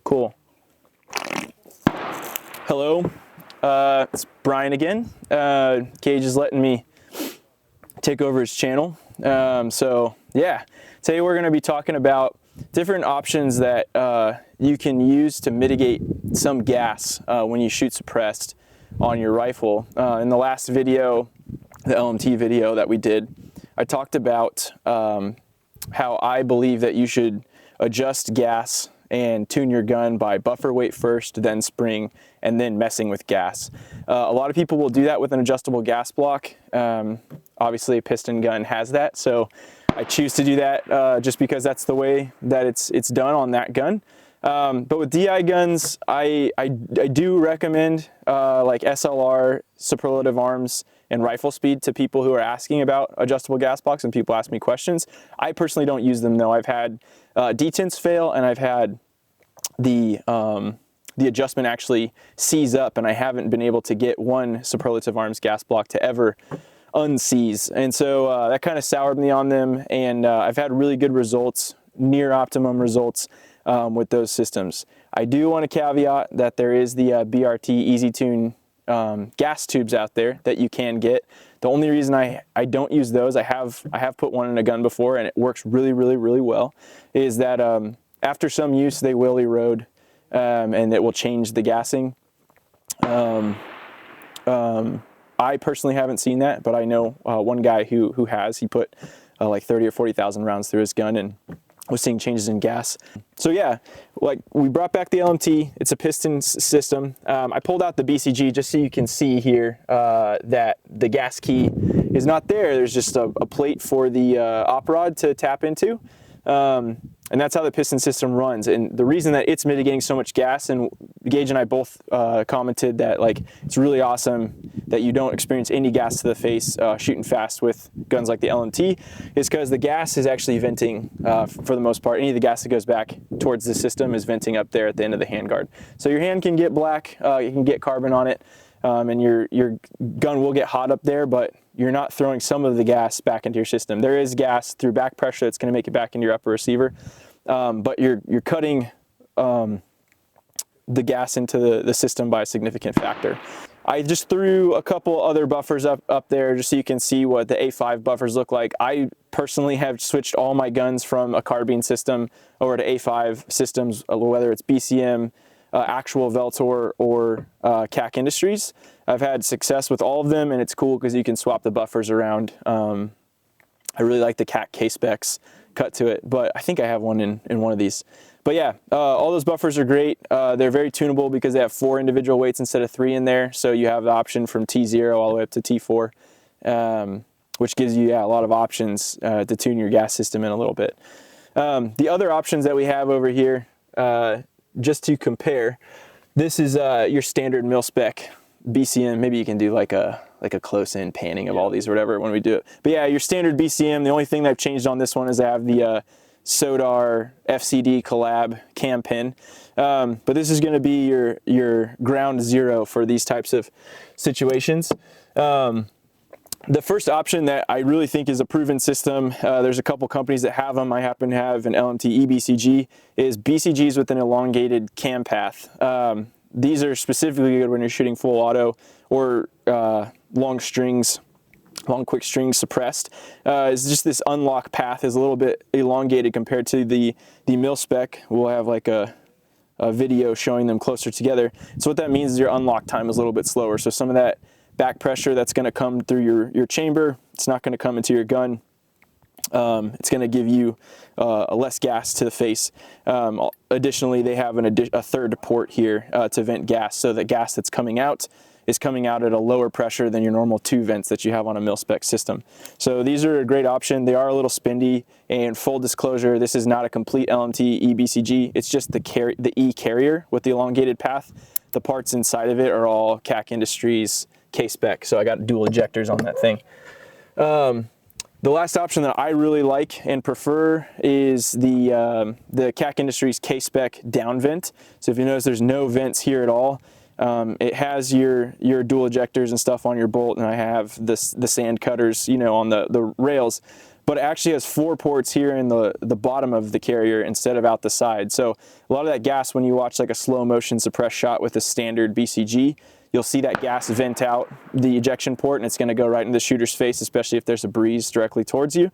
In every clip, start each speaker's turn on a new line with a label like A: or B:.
A: Cool. Hello, it's Brian again. Gage is letting me take over his channel. So yeah, today we're going to be talking about different options that you can use to mitigate some gas when you shoot suppressed on your rifle. In the last video, the LMT video that we did, I talked about how I believe that you should adjust gas and tune your gun by buffer weight first, then spring, and then messing with gas. A lot of people will do that with an adjustable gas block. Obviously a piston gun has that, so I choose to do that just because that's the way that it's done on that gun. But with DI guns, I do recommend like SLR, superlative arms, and rifle speed to people who are asking about adjustable gas blocks, and people ask me questions. I personally don't use them though. I've had detints fail, and I've had the adjustment actually seize up, and I haven't been able to get one superlative arms gas block to ever unseize. And so that kind of soured me on them, and I've had really good results, near optimum results with those systems. I do want to caveat that there is the BRT Easy Tune gas tubes out there that you can get. The only reason I don't use those, I have put one in a gun before and it works really well, is that after some use they will erode and it will change the gassing. I personally haven't seen that, but I know one guy who has. He put like 30 or 40,000 rounds through his gun and was seeing changes in gas. So yeah, like we brought back the LMT. It's a piston system. I pulled out the BCG just so you can see here that the gas key is not there. There's just a plate for the op rod to tap into. And that's how the piston system runs. And the reason that it's mitigating so much gas, and Gage and I both commented that like it's really awesome that you don't experience any gas to the face shooting fast with guns like the LMT, is because the gas is actually venting for the most part. Any of the gas that goes back towards the system is venting up there at the end of the handguard. So your hand can get black, you can get carbon on it, and your gun will get hot up there, but you're not throwing some of the gas back into your system. There is gas through back pressure that's going to make it back into your upper receiver, but you're cutting the gas into the system by a significant factor. I just threw a couple other buffers up there just so you can see what the A5 buffers look like. I personally have switched all my guns from a carbine system over to A5 systems, whether it's BCM, actual Veltor, or CAC Industries. I've had success with all of them, and it's cool because you can swap the buffers around. I really like the CAC K-Specs cut to it, but I think I have one in one of these. But yeah, all those buffers are great. They're very tunable because they have 4 individual weights instead of 3 in there, so you have the option from T0 all the way up to T4, which gives you a lot of options to tune your gas system in a little bit. The other options that we have over here, just to compare, this is your standard mil-spec BCM. Maybe you can do like a close-in panning of all these or whatever when we do it. But yeah, your standard BCM. The only thing that I've changed on this one is I have the Sodar FCD collab cam pin. But this is going to be your ground zero for these types of situations. The first option that I really think is a proven system, there's a couple companies that have them. I happen to have an LMT EBCG, is BCGs with an elongated cam path. These are specifically good when you're shooting full auto or long quick strings suppressed. It's just this unlock path is a little bit elongated compared to the mil-spec. We'll have like a video showing them closer together. So what that means is your unlock time is a little bit slower. So some of that back pressure that's going to come through your chamber, it's not going to come into your gun. It's going to give you less gas to the face. Additionally, they have a third port here to vent gas, so the gas that's coming out is coming out at a lower pressure than your normal 2 vents that you have on a mil-spec system. So these are a great option. They are a little spendy, and full disclosure, this is not a complete LMT EBCG. It's just the E carrier with the elongated path. The parts inside of it are all CAC Industries K-Spec, so I got dual ejectors on that thing. The last option that I really like and prefer is the CAC Industries K-Spec down vent. So if you notice, there's no vents here at all. It has your dual ejectors and stuff on your bolt, and I have the sand cutters, on the rails. but it actually has 4 ports here in the bottom of the carrier instead of out the side. So a lot of that gas, when you watch like a slow motion suppressed shot with a standard BCG, you'll see that gas vent out the ejection port, and it's gonna go right in the shooter's face, especially if there's a breeze directly towards you.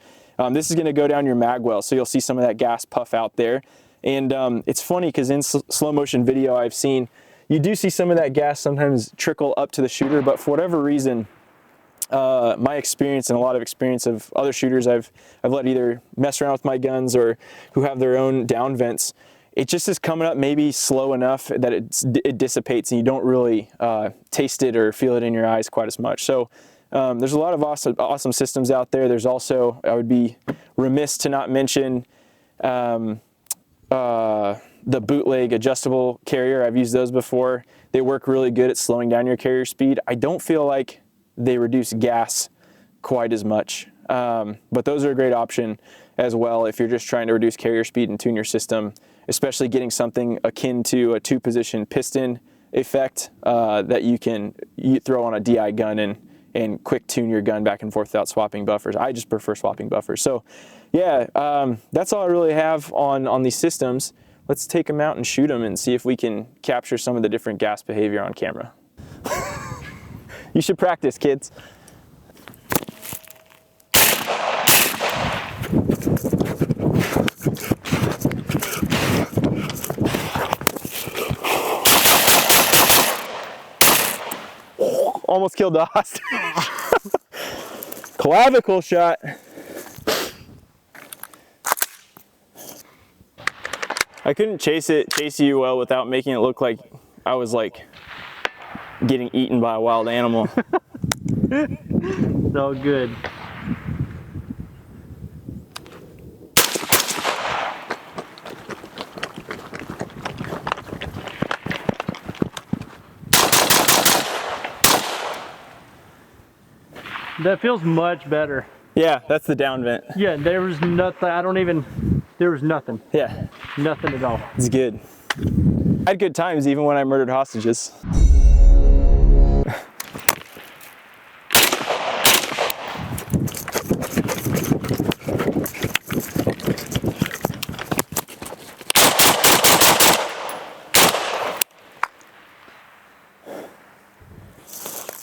A: This is gonna go down your mag well, so you'll see some of that gas puff out there. And it's funny because in slow motion video I've seen, you do see some of that gas sometimes trickle up to the shooter, but for whatever reason, my experience and a lot of experience of other shooters I've let either mess around with my guns or who have their own down vents, it just is coming up maybe slow enough that it dissipates and you don't really taste it or feel it in your eyes quite as much. So there's a lot of awesome systems out there. There's also, I would be remiss to not mention the bootleg adjustable carrier. I've used those before. They work really good at slowing down your carrier speed. I don't feel like they reduce gas quite as much, but those are a great option as well if you're just trying to reduce carrier speed and tune your system, especially getting something akin to a 2-position piston effect that you throw on a DI gun and quick tune your gun back and forth without swapping buffers. I just prefer swapping buffers. So yeah, that's all I really have on these systems. Let's take them out and shoot them and see if we can capture some of the different gas behavior on camera. You should practice, kids. Almost killed the hostage. Clavicle shot. I couldn't chase you well without making it look like I was like getting eaten by a wild animal.
B: It's all good. That feels much better.
A: Yeah, that's the down vent.
B: Yeah, there was nothing. There was nothing.
A: Yeah.
B: Nothing at all.
A: It's good. I had good times even when I murdered hostages.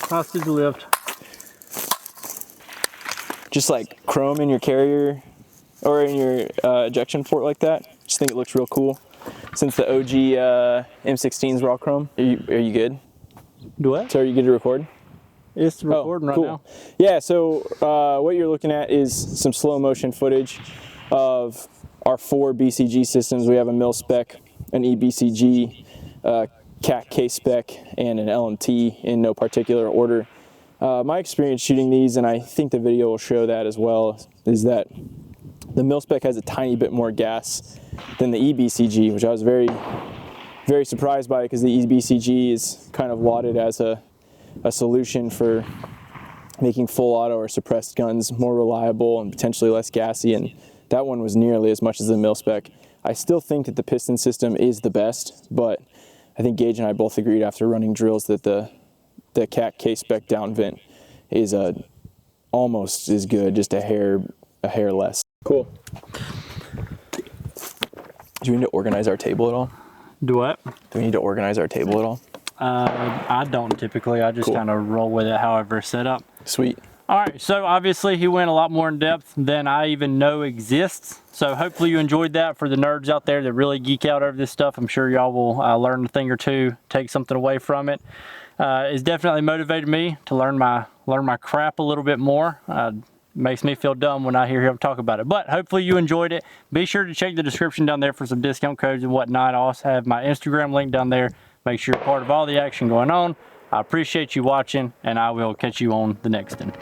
B: Hostage lift.
A: Just like chrome in your carrier or in your ejection port like that. Just think it looks real cool. Since the OG M16s were all chrome. Are you good?
B: Do what?
A: So are you good to record?
B: It's recording right now.
A: Yeah, so what you're looking at is some slow motion footage of our 4 BCG systems. We have a mil-spec, an EBCG, CAC K-spec, and an LMT in no particular order. My experience shooting these, and I think the video will show that as well, is that the mil-spec has a tiny bit more gas than the EBCG, which I was very, very surprised by because the EBCG is kind of lauded as a solution for making full auto or suppressed guns more reliable and potentially less gassy, and that one was nearly as much as the mil-spec. I still think that the piston system is the best, but I think Gage and I both agreed after running drills that the CAC K-spec down vent is almost as good, just a hair less. Cool. Do we need to organize our table at all?
B: Do what?
A: Do we need to organize our table at all?
B: I don't typically. I just kind of roll with it however it's set up.
A: Sweet.
B: All right, so obviously he went a lot more in depth than I even know exists. So hopefully you enjoyed that. For the nerds out there that really geek out over this stuff, I'm sure y'all will learn a thing or two, take something away from it. It's definitely motivated me to learn my crap a little bit more. Makes me feel dumb when I hear him talk about it. But hopefully you enjoyed it. Be sure to check the description down there for some discount codes and whatnot. I also have my Instagram link down there. Make sure you're part of all the action going on. I appreciate you watching, and I will catch you on the next one.